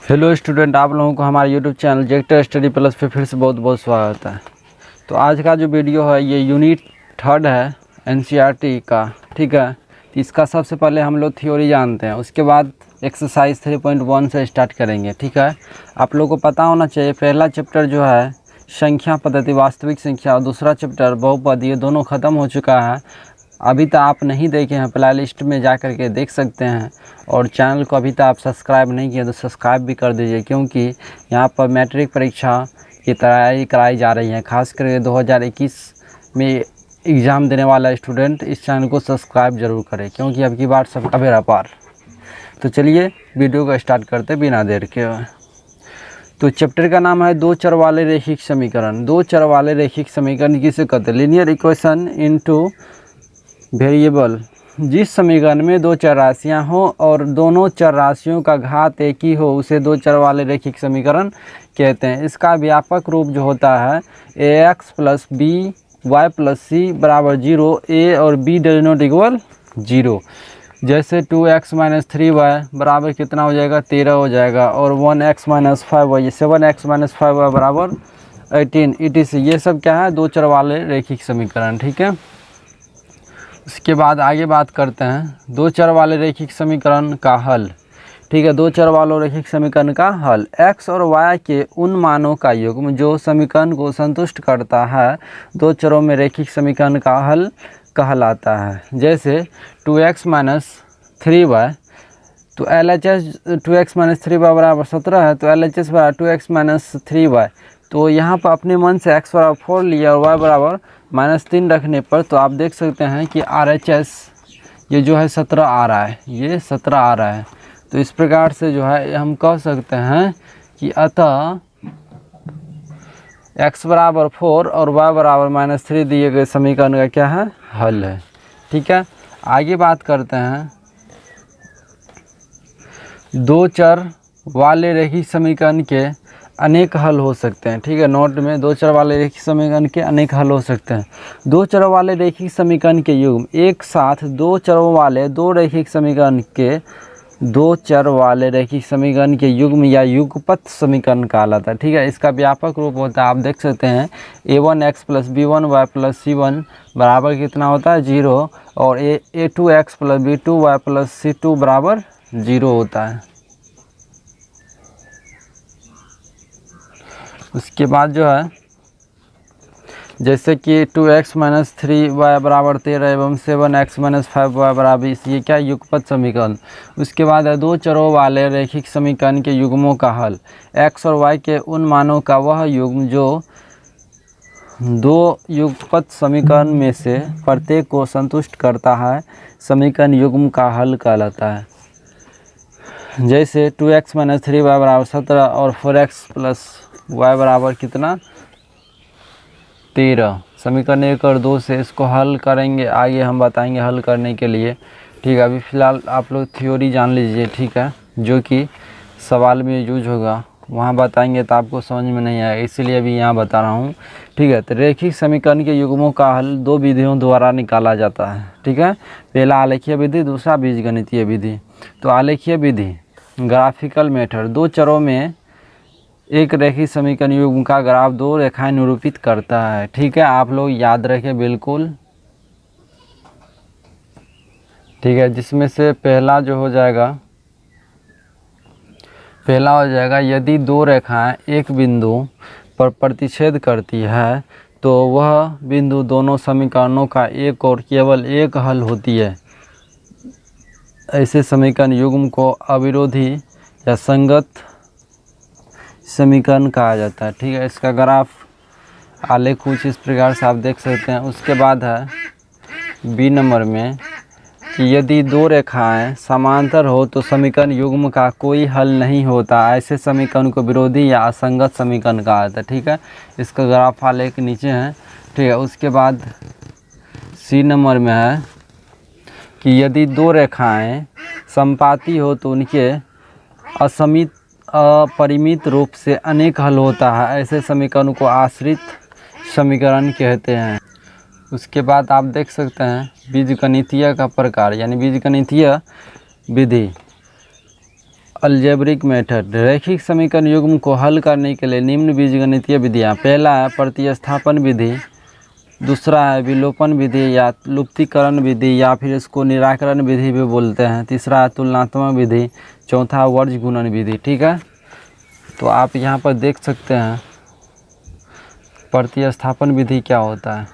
Hello student, आप लोगों को हमारे यूट्यूब चैनल जेक्टर स्टडी प्लस पे फिर से बहुत बहुत स्वागत है। तो आज का जो वीडियो है ये यूनिट 3 है एनसीईआरटी का। ठीक है, तो इसका सबसे पहले हम लोग थ्योरी जानते हैं, उसके बाद एक्सरसाइज 3.1 से स्टार्ट करेंगे। ठीक है, आप लोगों को पता होना चाहिए पहला चैप्टर जो है संख्या पद्धति वास्तविक संख्या और दूसरा चैप्टर बहुपद, ये दोनों ख़त्म हो चुका है। अभी तक आप नहीं देखे हैं प्ले लिस्ट में जा कर के देख सकते हैं, और चैनल को अभी तक आप सब्सक्राइब नहीं किए तो सब्सक्राइब भी कर दीजिए, क्योंकि यहाँ पर मैट्रिक परीक्षा की तैयारी कराई जा रही है। खास करके 2021 में एग्ज़ाम देने वाला स्टूडेंट इस चैनल को सब्सक्राइब जरूर करें, क्योंकि अब की बार सबका बेड़ा पार। तो चलिए वीडियो को स्टार्ट करते बिना देर के। तो चैप्टर का नाम है दो चर वाले रैखिक समीकरण। दो चर वाले रैखिक समीकरण किसे कहते हैं? Linear equation into variable. जिस समीकरण में दो चर राशियाँ हों और दोनों चर राशियों का घात एक ही हो उसे दो चर वाले रैखिक समीकरण कहते हैं। इसका व्यापक रूप जो होता है ax plus B Y plus C बराबर 0, ए और बी डज नॉट इक्वल 0। जैसे 2x माइनस 3y बराबर कितना हो जाएगा? 13 हो जाएगा, और 1x minus 5y 7x minus 5y बराबर 18 etc। ये सब क्या है? दो चर वाले रैखिक समीकरण। ठीक है, उसके बाद आगे बात करते हैं दो चर वाले रैखिक समीकरण का हल। ठीक है, दो चर वाले रैखिक समीकरण का हल x और y के उन मानों का युग्म जो समीकरण को संतुष्ट करता है दो चरों में रैखिक समीकरण का हल कहलाता है। जैसे 2x माइनस 3y, तो LHS 2x माइनस 3y बराबर 17 है, तो LHS बराबर 2x माइनस 3y। तो यहाँ पर अपने मन से x बराबर 4 लिया और y बराबर -3 रखने पर तो आप देख सकते हैं कि RHS ये जो है 17 आ रहा है, ये 17 आ रहा है। तो इस प्रकार से जो है हम कह सकते हैं कि अतः x बराबर 4 और y बराबर -3 दिए गए समीकरण का क्या है? हल है। ठीक है, आगे बात करते हैं दो चर वाले रैखिक समीकरण के अनेक हल हो सकते हैं। ठीक है, नोट में दो चर वाले रैखिक समीकरण के अनेक हल हो सकते हैं। दो चरों वाले रैखिक समीकरण के युग्म एक साथ दो चरों वाले दो रैखिक समीकरण के दो चर वाले रैखिक समीकरण के युग्म या युगपत समीकरण कहलाता है। ठीक है, इसका व्यापक रूप होता है, आप देख सकते हैं a1x plus b1y plus c1 बराबर कितना होता है? 0, और a2x plus b2y plus c2 बराबर 0 होता है। उसके बाद जो है जैसे कि 2x माइनस 3y बराबर 13 एवं 7x माइनस 5y बराबर 20, ये क्या? युगपत समीकरण। उसके बाद है दो चरों वाले रैखिक समीकरण के युग्मों का हल x और y के उन मानों का वह युग्म जो दो युगपत समीकरण में से प्रत्येक को संतुष्ट करता है समीकरण युग्म का हल कहलाता है। जैसे 2x माइनस 3y बराबर 17 और 4x प्लस y बराबर कितना? 13। समीकरण 1 और 2 से इसको हल करेंगे, आगे हम बताएंगे हल करने के लिए। ठीक है, अभी फ़िलहाल आप लोग थ्योरी जान लीजिए। ठीक है, जो कि सवाल में यूज होगा, वहाँ बताएंगे तो आपको समझ में नहीं आएगा, इसीलिए अभी यहाँ बता रहा हूँ। ठीक है, तो रैखिक समीकरण के युग्मों का हल दो विधियों द्वारा निकाला जाता है। ठीक है, पहला आलेखीय विधि, दूसरा बीजगणितीय विधि। तो आलेखीय विधि ग्राफिकल मेथड, दो चरों में एक रैखिक समीकरण युग्म का ग्राफ दो रेखाएं निरूपित करता है। ठीक है, आप लोग याद रखें बिल्कुल। ठीक है, जिसमें से पहला जो हो जाएगा, पहला हो जाएगा यदि दो रेखाएं एक बिंदु पर प्रतिच्छेद करती है तो वह बिंदु दोनों समीकरणों का एक और केवल एक हल होती है। ऐसे समीकरण युग्म को अविरोधी या संगत समीकरण कहा जाता है। ठीक है, इसका ग्राफ आलेख कुछ इस प्रकार से आप देख सकते हैं। उसके बाद है बी नंबर में कि यदि दो रेखाएं समांतर हो तो समीकरण युग्म का कोई हल नहीं होता, ऐसे समीकरण को विरोधी या असंगत समीकरण कहा जाता है। ठीक है, इसका ग्राफ आलेख नीचे है। ठीक है, उसके बाद सी नंबर में है कि यदि दो रेखाएं समपाती हो तो उनके अपरिमित रूप से अनेक हल होता है, ऐसे समीकरण को आश्रित समीकरण कहते हैं। उसके बाद आप देख सकते हैं बीजगणितीय का प्रकार, यानी बीजगणितीय विधि। Algebraic method. रैखिक समीकरण युग्म को हल करने के लिए निम्न बीजगणितीय विधियाँ। पहला है प्रतिस्थापन विधि, दूसरा है विलोपन विधि या लुप्तीकरण विधि या फिर इसको निराकरण विधि भी बोलते हैं, तीसरा है तुलनात्मक विधि, चौथा वर्ज गुणन विधि। ठीक है, तो आप यहाँ पर देख सकते हैं प्रतिस्थापन विधि क्या होता है।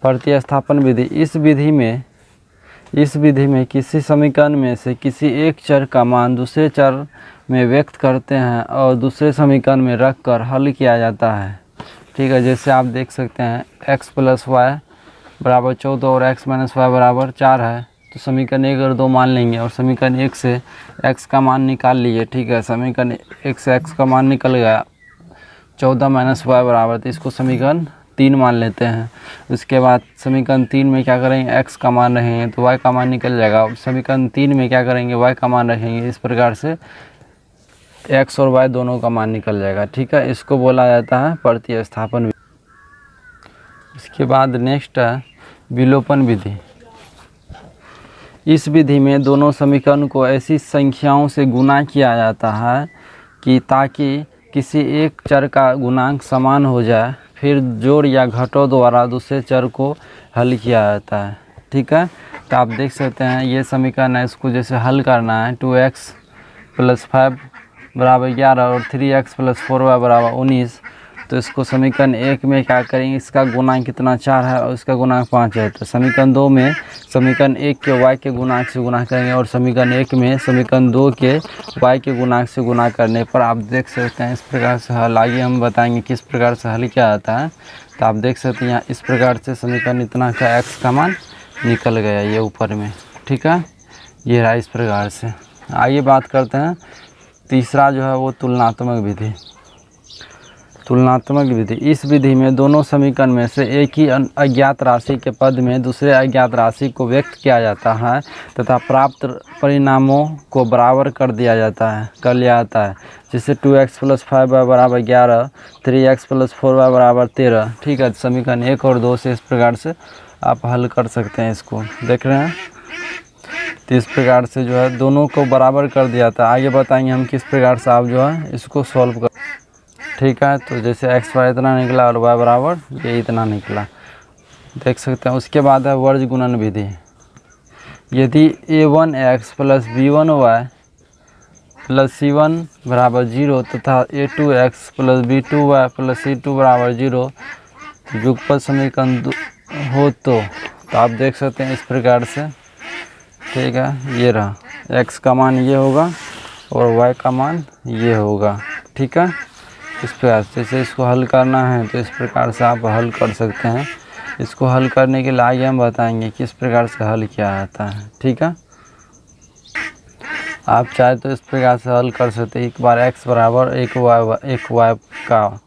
प्रतिस्थापन विधि, इस विधि में किसी समीकरण में से किसी एक चर का मान दूसरे चर में व्यक्त करते हैं और दूसरे समीकरण में रख कर हल किया जाता है। ठीक है, जैसे आप देख सकते हैं x + y बराबर 14 और x - y बराबर 4 है, तो समीकरण 1 और 2 मान लेंगे और समीकरण 1 से x का मान निकाल लीजिए। ठीक है, समीकरण 1 से x का मान निकल गया 14 - y बराबर, तो इसको समीकरण 3 मान लेते हैं। उसके बाद समीकरण 3 में क्या करेंगे, x का मान रखेंगे तो y का मान निकल जाएगा। समीकरण 3 में क्या करेंगे, y का मान रखेंगे, इस प्रकार से x और y दोनों का मान निकल जाएगा। ठीक है, इसको बोला जाता है प्रतिस्थापन विधि। इसके बाद नेक्स्ट है विलोपन विधि। इस विधि में दोनों समीकरण को ऐसी संख्याओं से गुणा किया जाता है कि ताकि किसी एक चर का गुणांक समान हो जाए, फिर जोड़ या घटाव द्वारा दूसरे चर को हल किया जाता है। ठीक है, तो आप देख सकते हैं ये समीकरण है, इसको जैसे हल करना है 2x + 5 बराबर 11 और 3x + 4y बराबर 19, तो इसको समीकरण 1 में क्या करेंगे, इसका गुणांक कितना 4 है और इसका गुणांक 5 है, तो समीकरण 2 में समीकरण 1 के y के गुणांक से गुणा करेंगे और समीकरण 1 में समीकरण 2 के y के गुणांक से गुणा करने पर आप देख सकते हैं इस प्रकार से हल। आगे हम बताएंगे किस प्रकार से हल किया जाता है। तो आप देख सकते हैं यहाँ इस प्रकार से समीकरण इतना का x का मान निकल गया ये ऊपर में। ठीक है, ये रहा इस प्रकार से। आइए बात करते हैं तीसरा जो है वो तुलनात्मक विधि। तुलनात्मक विधि, इस विधि में दोनों समीकरण में से एक ही अज्ञात राशि के पद में दूसरे अज्ञात राशि को व्यक्त किया जाता है तथा प्राप्त परिणामों को बराबर कर लिया जाता है। जैसे 2x + 5y बराबर 11, 3x + 4y बराबर 13। ठीक है, समीकरण 1 और 2 से इस प्रकार से आप हल कर सकते हैं। इसको देख रहे हैं, तो इस प्रकार से जो है दोनों को बराबर कर दिया जाता है। आगे बताएंगे हम किस प्रकार से आप जो है इसको सॉल्व कर। ठीक है, तो जैसे x y इतना निकला और y बराबर ये इतना निकला, देख सकते हैं। उसके बाद है वर्ज गुणन विधि। यदि a1x + b1y + c1 बराबर 0 तथा a2x + b2y + c2 बराबर 0 युगपत समीकरण हो तो आप देख सकते हैं इस प्रकार से। ठीक है, ये रहा, x का मान ये होगा और y का मान ये होगा। ठीक है, इस प्रकार से जैसे इसको हल करना है तो इस प्रकार से आप हल कर सकते हैं। इसको हल करने के लिए आगे हम बताएंगे किस प्रकार से हल किया जाता है। ठीक है, आप चाहे तो इस प्रकार से हल कर सकते हैं। एक बार x बराबर एक y का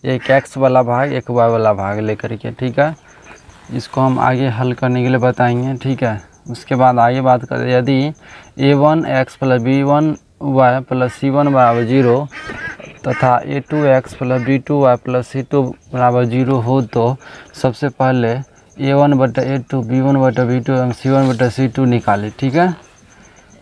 एक x वाला भाग एक y वाला भाग लेकर के। ठीक है, इसको हम आगे हल करने के लिए बताएंगे। ठीक है, उसके बाद आगे बात करें, यदि a1x + b1y + c1 बराबर 0 तथा a2x + b2y + c2 बराबर 0 हो तो सबसे पहले a1/a2 b1/b2 एवं c1/c2 निकालें। ठीक है,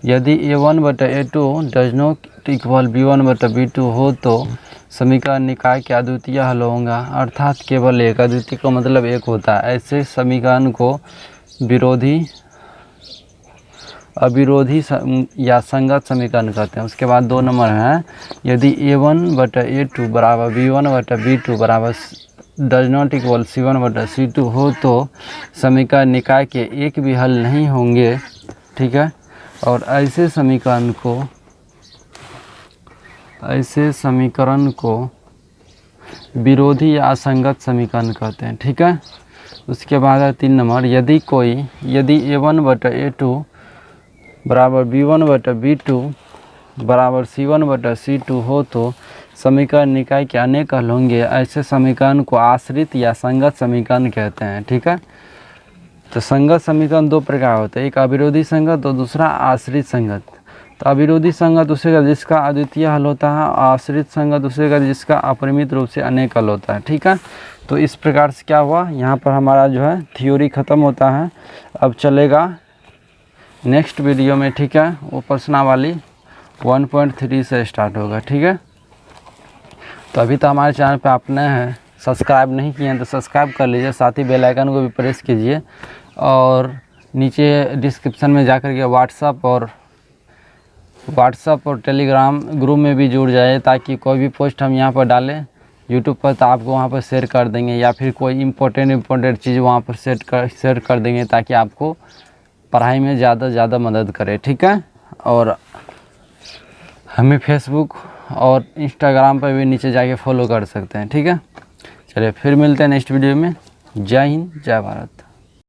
यदि a1/a2 does not equal b1/b2 हो तो समीकरण निकाय के अद्वितीय हल होगा, अर्थात केवल एक। अद्वितीय का मतलब एक होता है। ऐसे समीकरण को अविरोधी या संगत समीकरण कहते हैं। उसके बाद 2 नंबर है, यदि a1/a2 बराबर b1/b2 बराबर डज नॉट इक्वल c1/c2 हो तो समीकरण निकाय के एक भी हल नहीं होंगे। ठीक है, और ऐसे समीकरण को विरोधी या असंगत समीकरण कहते हैं। ठीक है, उसके बाद है 3 नंबर, यदि a1/a2 बराबर b1/b2 बराबर c1/c2 हो तो समीकरण निकाय के अनेक हल होंगे। ऐसे समीकरण को आश्रित या संगत समीकरण कहते हैं। ठीक है, तो संगत समीकरण 2 प्रकार होते हैं, एक अविरोधी संगत और दूसरा आश्रित संगत। तो अविरोधी संगत उसे का जिसका अद्वितीय हल होता है, आश्रित संगत उसे का जिसका अपरिमित रूप से अनेक हल होता है। ठीक है, तो इस प्रकार से क्या हुआ, यहाँ पर हमारा जो है थ्योरी ख़त्म होता है। अब चलेगा नेक्स्ट वीडियो में। ठीक है, वो प्रश्नावली 1.3 से स्टार्ट होगा। ठीक है, तो अभी तो हमारे चैनल पे आप नए हैं, सब्सक्राइब नहीं किए हैं तो सब्सक्राइब कर लीजिए, साथ ही बेल आइकन को भी प्रेस कीजिए और नीचे डिस्क्रिप्शन में जाकर के व्हाट्सअप और टेलीग्राम ग्रुप में भी जुड़ जाए, ताकि कोई भी पोस्ट हम यहाँ पर डालें यूट्यूब पर तो आपको वहाँ पर शेयर कर देंगे, या फिर कोई इम्पोर्टेंट चीज़ वहाँ पर शेयर कर देंगे, ताकि आपको पढ़ाई में ज़्यादा मदद करे। ठीक है, और हमें फेसबुक और इंस्टाग्राम पर भी नीचे जाके फॉलो कर सकते हैं। ठीक है, चलिए फिर मिलते हैं नेक्स्ट वीडियो में। जय हिंद, जय भारत।